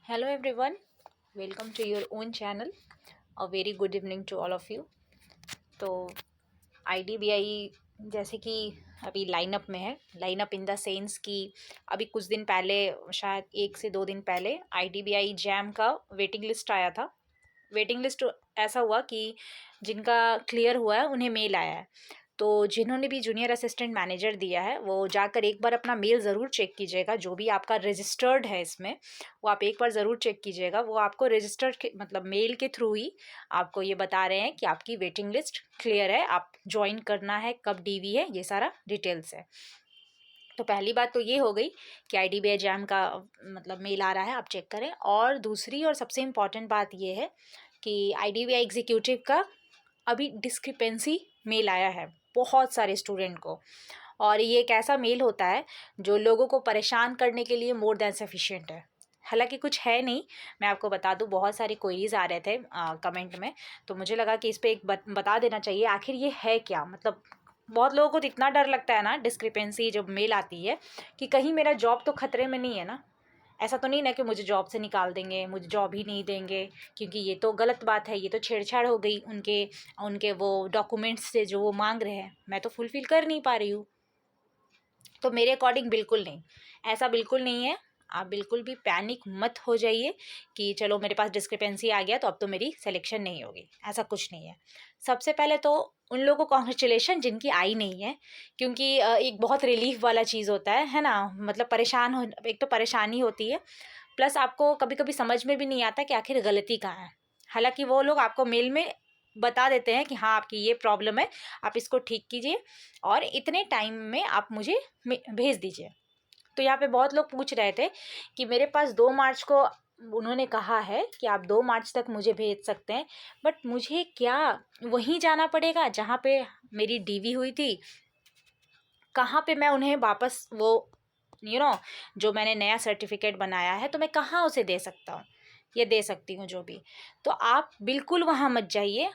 Hello everyone, welcome to your own channel. A very good evening to all of you. तो IDBI जैसे कि अभी lineup में है, लाइनअप इन द सेंस कि अभी कुछ दिन पहले, शायद 1 से 2 दिन पहले IDBI जैम का वेटिंग लिस्ट आया था। वेटिंग लिस्ट ऐसा हुआ कि जिनका क्लियर हुआ है उन्हें मेल आया है। तो जिन्होंने भी जूनियर असिस्टेंट मैनेजर दिया है वो जाकर एक बार अपना मेल ज़रूर चेक कीजिएगा। जो भी आपका रजिस्टर्ड है इसमें वो आप एक बार ज़रूर चेक कीजिएगा। वो आपको रजिस्टर्ड के मतलब मेल के थ्रू ही आपको ये बता रहे हैं कि आपकी वेटिंग लिस्ट क्लियर है, आप ज्वाइन करना है, कब डीवी है, ये सारा डिटेल्स है। तो पहली बात तो ये हो गई कि IDBI जैम का मतलब मेल आ रहा है, आप चेक करें। और दूसरी और सबसे इम्पॉर्टेंट बात ये है कि IDBI एग्जीक्यूटिव का अभी डिस्क्रिपेंसी मेल आया है बहुत सारे स्टूडेंट को। और ये एक ऐसा मेल होता है जो लोगों को परेशान करने के लिए मोर देन सफिशिएंट है। हालांकि कुछ है नहीं, मैं आपको बता दूं, बहुत सारे क्वेरीज आ रहे थे कमेंट में, तो मुझे लगा कि इस पर एक बता देना चाहिए आखिर ये है क्या। मतलब बहुत लोगों को तो इतना डर लगता है ना डिस्क्रिपेंसी जब मेल आती है कि कहीं मेरा जॉब तो खतरे में नहीं है ना। ऐसा तो नहीं ना कि मुझे जॉब से निकाल देंगे, मुझे जॉब ही नहीं देंगे, क्योंकि ये तो गलत बात है, ये तो छेड़छाड़ हो गई उनके उनके वो डॉक्यूमेंट्स से जो वो मांग रहे हैं, मैं तो फुलफ़िल कर नहीं पा रही हूँ। तो मेरे अकॉर्डिंग बिल्कुल नहीं, ऐसा बिल्कुल नहीं है। आप बिल्कुल भी पैनिक मत हो जाइए कि चलो मेरे पास डिस्क्रिपेंसी आ गया तो अब तो मेरी सिलेक्शन नहीं होगी, ऐसा कुछ नहीं है। सबसे पहले तो उन लोगों को कॉन्ग्रेचुलेशन जिनकी आई नहीं है, क्योंकि एक बहुत रिलीफ वाला चीज़ होता है ना। मतलब परेशान हो, एक तो परेशानी होती है, प्लस आपको कभी कभी समझ में भी नहीं आता कि आखिर गलती कहाँ है। हालांकि वो लोग आपको मेल में बता देते हैं कि हाँ आपकी ये प्रॉब्लम है, आप इसको ठीक कीजिए और इतने टाइम में आप मुझे भेज दीजिए। तो यहाँ पे बहुत लोग पूछ रहे थे कि मेरे पास 2 मार्च को उन्होंने कहा है कि आप 2 मार्च तक मुझे भेज सकते हैं, बट मुझे क्या वहीं जाना पड़ेगा जहाँ पे मेरी डीवी हुई थी? कहाँ पे मैं उन्हें वापस वो जो मैंने नया सर्टिफिकेट बनाया है तो मैं कहाँ उसे दे सकता हूँ, ये दे सकती हूँ जो भी। तो आप बिल्कुल वहाँ मत जाइए।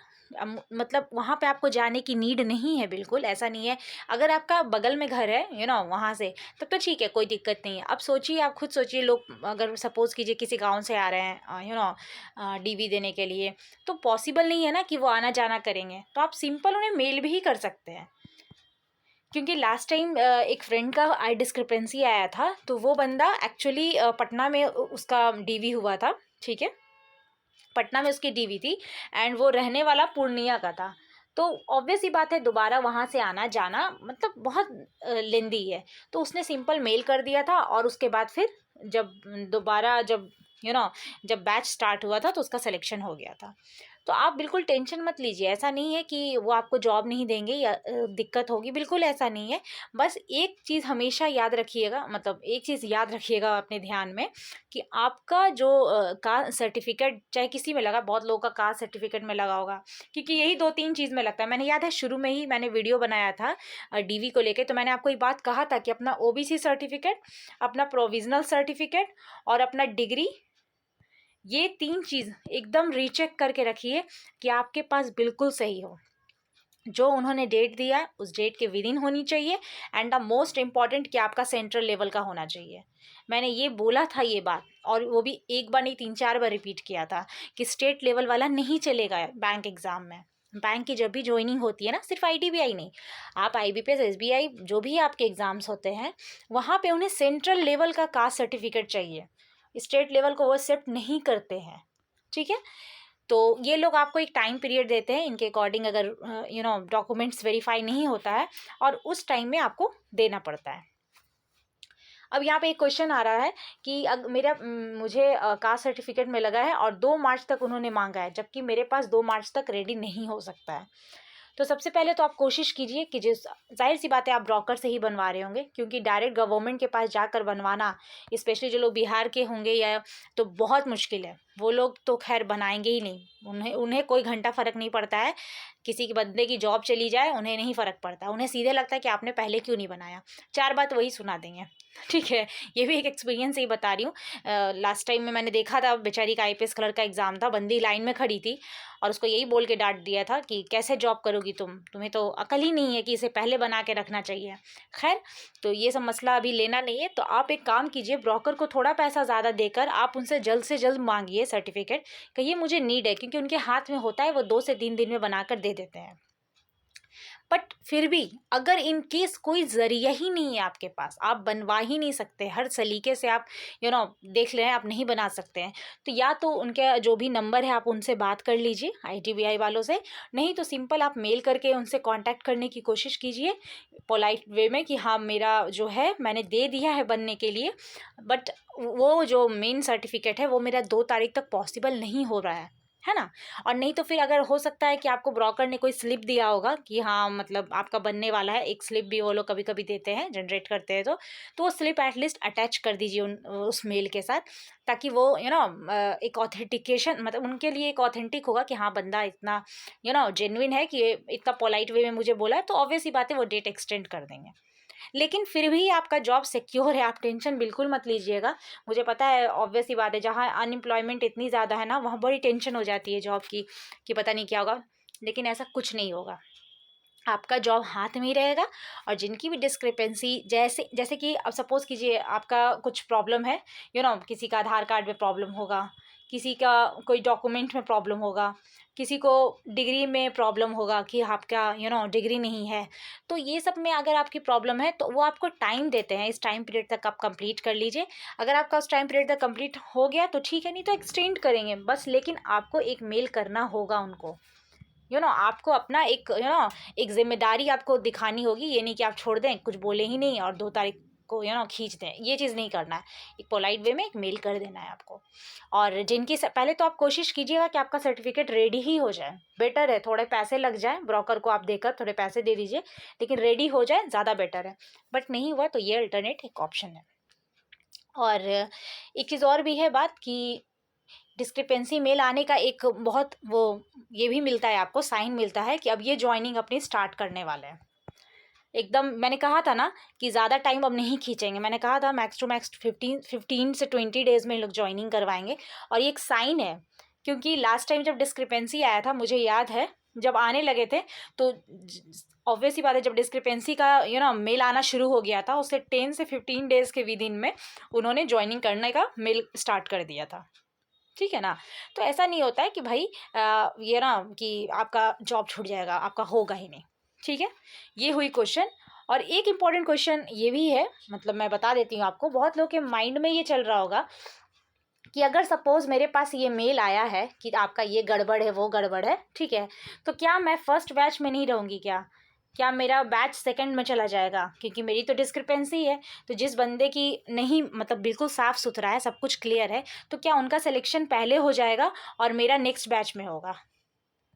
मतलब वहाँ पे आपको जाने की नीड नहीं है, बिल्कुल ऐसा नहीं है। अगर आपका बगल में घर है वहाँ से, तब तो ठीक है, कोई दिक्कत नहीं है। अब सोचिए, आप खुद सोचिए, लोग अगर सपोज़ कीजिए किसी गांव से आ रहे हैं डीवी देने के लिए, तो पॉसिबल नहीं है ना कि वो आना जाना करेंगे। तो आप सिंपल उन्हें मेल भी ही कर सकते हैं। क्योंकि लास्ट टाइम एक फ्रेंड का आई डिस्क्रिपेंसी आया था, तो वो बंदा एक्चुअली पटना में उसका डीवी हुआ था, ठीक है, पटना में उसकी डीवी थी, एंड वो रहने वाला पूर्णिया का था। तो ऑब्वियस ही बात है, दोबारा वहाँ से आना जाना मतलब बहुत लेंदी है। तो उसने सिंपल मेल कर दिया था, और उसके बाद फिर जब दोबारा जब जब बैच स्टार्ट हुआ था तो उसका सिलेक्शन हो गया था। तो आप बिल्कुल टेंशन मत लीजिए, ऐसा नहीं है कि वो आपको जॉब नहीं देंगे या दिक्कत होगी, बिल्कुल ऐसा नहीं है। बस एक चीज़ हमेशा याद रखिएगा, मतलब एक चीज़ याद रखिएगा अपने ध्यान में, कि आपका जो कास्ट सर्टिफिकेट, चाहे किसी में लगा, बहुत लोगों का कास्ट सर्टिफिकेट में लगा होगा, क्योंकि यही 2-3 चीज़ में लगता है। मैंने याद है शुरू में ही मैंने वीडियो बनाया था डीवी को लेके, तो मैंने आपको ये बात कहा था कि अपना ओबीसी सर्टिफिकेट, अपना प्रोविजनल सर्टिफिकेट और अपना डिग्री, ये 3 चीज़ एकदम रीचेक करके रखिए कि आपके पास बिल्कुल सही हो। जो उन्होंने डेट दिया है उस डेट के विद इन होनी चाहिए, एंड द मोस्ट इम्पॉर्टेंट कि आपका सेंट्रल लेवल का होना चाहिए। मैंने ये बोला था ये बात, और वो भी एक बार नहीं 3-4 बार रिपीट किया था कि स्टेट लेवल वाला नहीं चलेगा बैंक एग्ज़ाम में। बैंक की जब भी ज्वाइनिंग होती है ना, सिर्फ IDBI नहीं, आप IBPS SBI जो भी आपके एग्ज़ाम्स होते हैं, वहाँ पे उन्हें सेंट्रल लेवल का कास्ट सर्टिफिकेट चाहिए। स्टेट लेवल को वो एक्सेप्ट नहीं करते हैं, ठीक है। तो ये लोग आपको एक टाइम पीरियड देते हैं, इनके अकॉर्डिंग अगर डॉक्यूमेंट्स वेरीफाई नहीं होता है, और उस टाइम में आपको देना पड़ता है। अब यहाँ पे एक क्वेश्चन आ रहा है कि मुझे कास्ट सर्टिफिकेट में लगा है और 2 मार्च तक उन्होंने मांगा है, जबकि मेरे पास 2 मार्च तक रेडी नहीं हो सकता है। तो सबसे पहले तो आप कोशिश कीजिए कि जाहिर सी बात है, आप ब्रोकर से ही बनवा रहे होंगे, क्योंकि डायरेक्ट गवर्नमेंट के पास जाकर बनवाना, स्पेशली जो लोग बिहार के होंगे या, तो बहुत मुश्किल है। वो लोग तो खैर बनाएंगे ही नहीं, उन्हें उन्हें कोई घंटा फ़र्क नहीं पड़ता है। किसी के बंदे की जॉब चली जाए उन्हें नहीं फ़र्क पड़ता, उन्हें सीधे लगता है कि आपने पहले क्यों नहीं बनाया, 4 बात वही सुना देंगे। ठीक है, ये भी एक एक्सपीरियंस से ही बता रही हूँ। लास्ट टाइम में मैंने देखा था, बेचारी का आईपीएस क्लर्क का एग्ज़ाम था, बंदी लाइन में खड़ी थी और उसको यही बोल के डाँट दिया था कि कैसे जॉब करोगी तुम, तुम्हें तो अकल ही नहीं है कि इसे पहले बना के रखना चाहिए। खैर, तो ये सब मसला अभी लेना नहीं है, तो आप एक काम कीजिए, ब्रोकर को थोड़ा पैसा ज़्यादा देकर आप उनसे जल्द से जल्द मांगिए सर्टिफिकेट, कहिए मुझे नीड है, क्योंकि उनके हाथ में होता है, वो 2 से 3 दिन में बनाकर दे देते हैं। बट फिर भी अगर इन केस कोई ज़रिया ही नहीं है आपके पास, आप बनवा ही नहीं सकते, हर सलीके से आप देख लें आप नहीं बना सकते हैं, तो या तो उनके जो भी नंबर है आप उनसे बात कर लीजिए आईडीबीआई वालों से, नहीं तो सिंपल आप मेल करके उनसे कांटेक्ट करने की कोशिश कीजिए पोलाइट वे में कि हाँ मेरा जो है मैंने दे दिया है बनने के लिए, बट वो जो मेन सर्टिफिकेट है वो मेरा 2 तारीख तक पॉसिबल नहीं हो रहा है ना। और नहीं तो फिर अगर हो सकता है कि आपको ब्रोकर ने कोई स्लिप दिया होगा कि हाँ मतलब आपका बनने वाला है, एक स्लिप भी वो लोग कभी कभी देते हैं, जनरेट करते हैं, तो वो स्लिप एटलीस्ट अटैच कर दीजिए उस मेल के साथ, ताकि वो एक ऑथेंटिकेशन, मतलब उनके लिए एक ऑथेंटिक होगा कि हाँ बंदा इतना जेन्युइन है कि ये इतना पोलाइट वे में मुझे बोला है, तो ऑब्वियस ही बात है वो डेट एक्सटेंड कर देंगे। लेकिन फिर भी आपका जॉब सिक्योर है, आप टेंशन बिल्कुल मत लीजिएगा। मुझे पता है ऑब्वियस सी बात है, जहाँ अनएम्प्लॉयमेंट इतनी ज़्यादा है ना, वहाँ बड़ी टेंशन हो जाती है जॉब की कि पता नहीं क्या होगा, लेकिन ऐसा कुछ नहीं होगा। आपका जॉब हाथ में ही रहेगा। और जिनकी भी डिस्क्रिपेंसी, जैसे जैसे कि अब सपोज़ कीजिए आपका कुछ प्रॉब्लम है, किसी का आधार कार्ड में प्रॉब्लम होगा, किसी का कोई डॉक्यूमेंट में प्रॉब्लम होगा, किसी को डिग्री में प्रॉब्लम होगा कि आपका डिग्री नहीं है, तो ये सब में अगर आपकी प्रॉब्लम है तो वो आपको टाइम देते हैं, इस टाइम पीरियड तक आप कंप्लीट कर लीजिए। अगर आपका उस टाइम पीरियड तक कंप्लीट हो गया तो ठीक है, नहीं तो एक्सटेंड करेंगे बस, लेकिन आपको एक मेल करना होगा उनको। आपको अपना एक जिम्मेदारी आपको दिखानी होगी, ये नहीं कि आप छोड़ दें, कुछ बोले ही नहीं और 2 तारीख को खींच दें, ये चीज़ नहीं करना है। एक पोलाइट वे में एक मेल कर देना है आपको। और पहले तो आप कोशिश कीजिएगा कि आपका सर्टिफिकेट रेडी ही हो जाए, बेटर है, थोड़े पैसे लग जाए, ब्रोकर को आप देकर थोड़े पैसे दे दीजिए, लेकिन रेडी हो जाए ज़्यादा बेटर है। बट नहीं हुआ तो ये अल्टरनेट एक ऑप्शन है। और एक चीज़ और भी है बात कि डिस्क्रिपेंसी मेल आने का एक बहुत वो ये भी मिलता है, आपको साइन मिलता है कि अब ये जॉइनिंग अपनी स्टार्ट करने वाले हैं। एकदम मैंने कहा था ना कि ज़्यादा टाइम अब नहीं खींचेंगे, मैंने कहा था मैक्स टू मैक्स 15 से 20 डेज़ में लोग जॉइनिंग करवाएंगे। और ये एक साइन है, क्योंकि लास्ट टाइम जब डिस्क्रिपेंसी आया था, मुझे याद है जब आने लगे थे, तो ऑब्वियस ही बात है, जब डिस्क्रिपेंसी का मेल आना शुरू हो गया था, उससे 10 से 15 डेज़ के विद इन में उन्होंने ज्वाइनिंग करने का मेल स्टार्ट कर दिया था। ठीक है ना। तो ऐसा नहीं होता है कि भाई ये ना कि आपका जॉब छूट जाएगा, आपका होगा ही नहीं। ठीक है, ये हुई क्वेश्चन। और एक इम्पॉर्टेंट क्वेश्चन ये भी है, मतलब मैं बता देती हूँ आपको, बहुत लोग के माइंड में ये चल रहा होगा कि अगर सपोज़ मेरे पास ये मेल आया है कि आपका ये गड़बड़ है, वो गड़बड़ है, ठीक है, तो क्या मैं फर्स्ट बैच में नहीं रहूँगी क्या मेरा बैच सेकंड में चला जाएगा? क्योंकि मेरी तो डिस्क्रिपेंसी है, तो जिस बंदे की नहीं, मतलब बिल्कुल साफ़ सुथरा है, सब कुछ क्लियर है, तो क्या उनका सिलेक्शन पहले हो जाएगा और मेरा नेक्स्ट बैच में होगा?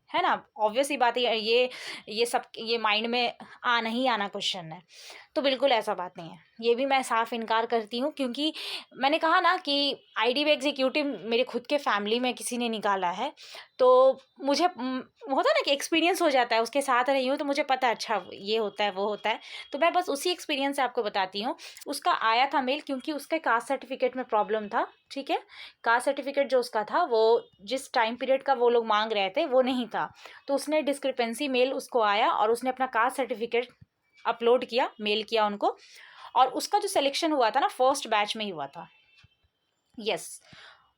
है ना? ऑब्वियस ही बात है, ये सब ये माइंड में आना ही आना क्वेश्चन है। तो बिल्कुल ऐसा बात नहीं है, ये भी मैं साफ इनकार करती हूँ, क्योंकि मैंने कहा ना कि आईडीबी एग्जीक्यूटिव मेरे खुद के फैमिली में किसी ने निकाला है, तो मुझे होता है ना कि एक्सपीरियंस हो जाता है, उसके साथ रही हूँ तो मुझे पता है अच्छा ये होता है, वो होता है, तो मैं बस उसी एक्सपीरियंस से आपको बताती हूँ। उसका आया था मेल, क्योंकि उसके कास्ट सर्टिफिकेट में प्रॉब्लम था, ठीक है? कास्ट सर्टिफिकेट जो उसका था, वो जिस टाइम पीरियड का वो लोग मांग रहे थे वो नहीं था, तो उसने डिस्क्रिपेंसी मेल उसको आया और उसने अपना कास्ट सर्टिफिकेट अपलोड किया, मेल किया उनको, और उसका जो सिलेक्शन हुआ था ना, फर्स्ट बैच में ही हुआ था। यस,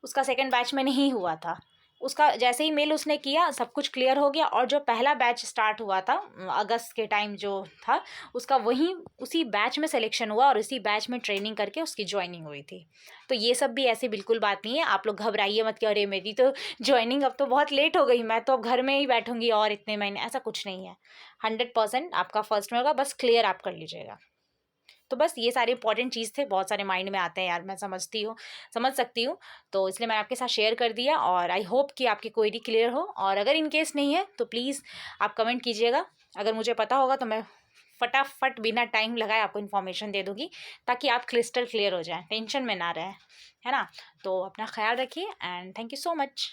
उसका सेकंड बैच में नहीं हुआ था। उसका जैसे ही मेल उसने किया, सब कुछ क्लियर हो गया, और जो पहला बैच स्टार्ट हुआ था अगस्त के टाइम जो था, उसका वहीं उसी बैच में सिलेक्शन हुआ और उसी बैच में ट्रेनिंग करके उसकी ज्वाइनिंग हुई थी। तो ये सब भी ऐसी बिल्कुल बात नहीं है, आप लोग घबराइए मत कि अरे मेरी तो ज्वाइनिंग अब तो बहुत लेट हो गई, मैं तो अब घर में ही बैठूंगी और इतने महीने, ऐसा कुछ नहीं है। 100% आपका फर्स्ट में होगा, बस क्लियर आप कर लीजिएगा। तो बस ये सारे इंपॉर्टेंट चीज़ थे, बहुत सारे माइंड में आते हैं यार, मैं समझ सकती हूँ, तो इसलिए मैंने आपके साथ शेयर कर दिया, और आई होप कि आपकी क्वेरी क्लियर हो। और अगर इन केस नहीं है तो प्लीज़ आप कमेंट कीजिएगा, अगर मुझे पता होगा तो मैं फटाफट बिना टाइम लगाए आपको इन्फॉर्मेशन दे दूँगी, ताकि आप क्रिस्टल क्लियर हो जाएँ, टेंशन में ना रहें, है ना। तो अपना ख्याल रखिए, and thank you so much.